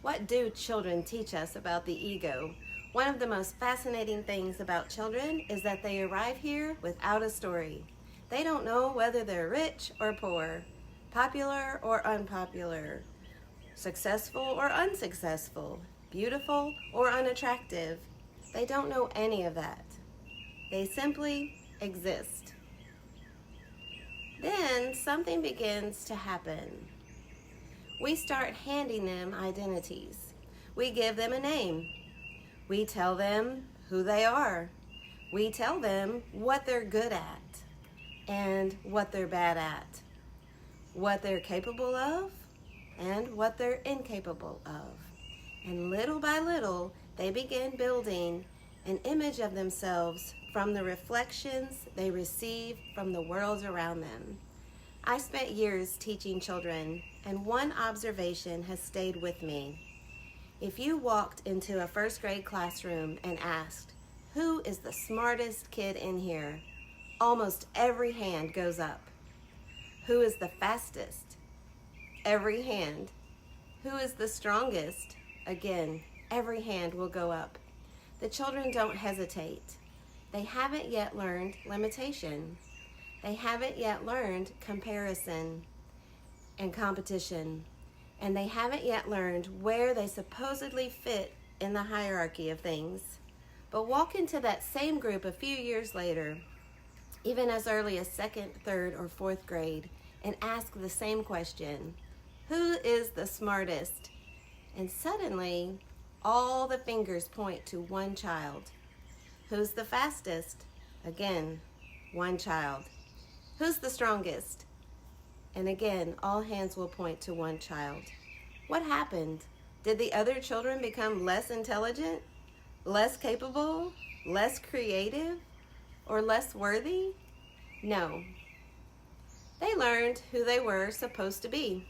What do children teach us about the ego? One of the most fascinating things about children is that they arrive here without a story. They don't know whether they're rich or poor, popular or unpopular, successful or unsuccessful, beautiful or unattractive. They don't know any of that. They simply exist. Then something begins to happen. We start handing them identities. We give them a name. We tell them who they are. We tell them what they're good at and what they're bad at, what they're capable of and what they're incapable of. And little by little, they begin building an image of themselves from the reflections they receive from the world around them. I spent years teaching children, and one observation has stayed with me. If you walked into a first grade classroom and asked, "Who is the smartest kid in here?" almost every hand goes up. Who is the fastest? Every hand. Who is the strongest? Again, every hand will go up. The children don't hesitate. They haven't yet learned limitation. They haven't yet learned comparison and competition. And they haven't yet learned where they supposedly fit in the hierarchy of things. But walk into that same group a few years later, even as early as second, third, or fourth grade, and ask the same question: who is the smartest? And suddenly, all the fingers point to one child. Who's the fastest? Again, one child. Who's the strongest? And again, all hands will point to one child. What happened? Did the other children become less intelligent, less capable, less creative, or less worthy? No. They learned who they were supposed to be.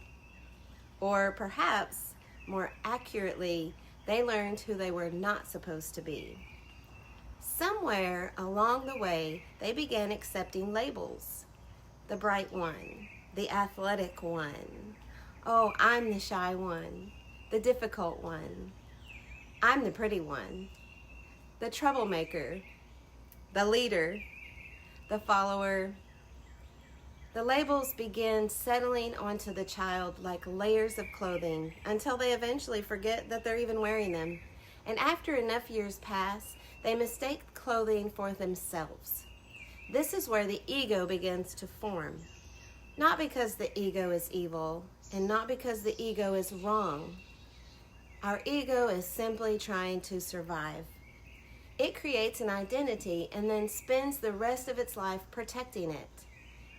Or perhaps, more accurately, they learned who they were not supposed to be. Somewhere along the way, they began accepting labels. The bright one, the athletic one. Oh, I'm the shy one, the difficult one. I'm the pretty one, the troublemaker, the leader, the follower. The labels begin settling onto the child like layers of clothing until they eventually forget that they're even wearing them. And after enough years pass, they mistake clothing for themselves. This is where the ego begins to form. Not because the ego is evil, and not because the ego is wrong. Our ego is simply trying to survive. It creates an identity and then spends the rest of its life protecting it.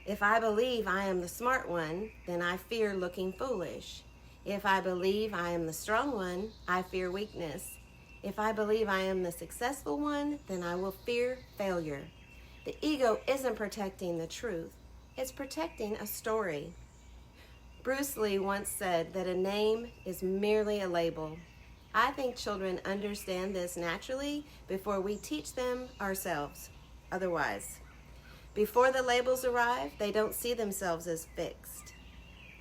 If I believe I am the smart one, then I fear looking foolish. If I believe I am the strong one, I fear weakness. If I believe I am the successful one, then I will fear failure. The ego isn't protecting the truth. It's protecting a story. Bruce Lee once said that a name is merely a label. I think children understand this naturally before we teach them ourselves. Otherwise, before the labels arrive, they don't see themselves as fixed.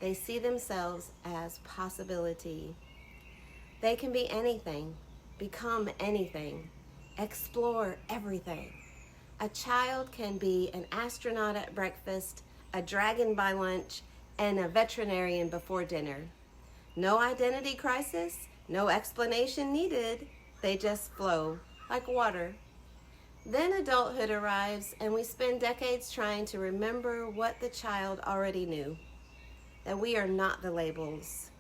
They see themselves as possibility. They can be anything, become anything, explore everything. A child can be an astronaut at breakfast, a dragon by lunch, and a veterinarian before dinner. No identity crisis, no explanation needed. They just flow like water. Then adulthood arrives, and we spend decades trying to remember what the child already knew. That we are not the labels,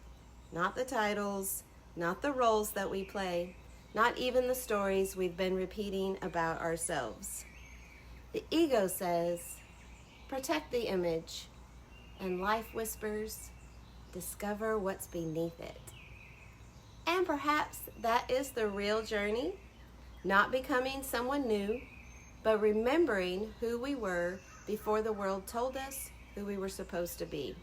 not the titles, not the roles that we play, not even the stories we've been repeating about ourselves. The ego says, protect the image, and life whispers, discover what's beneath it. And perhaps that is the real journey, not becoming someone new, but remembering who we were before the world told us who we were supposed to be.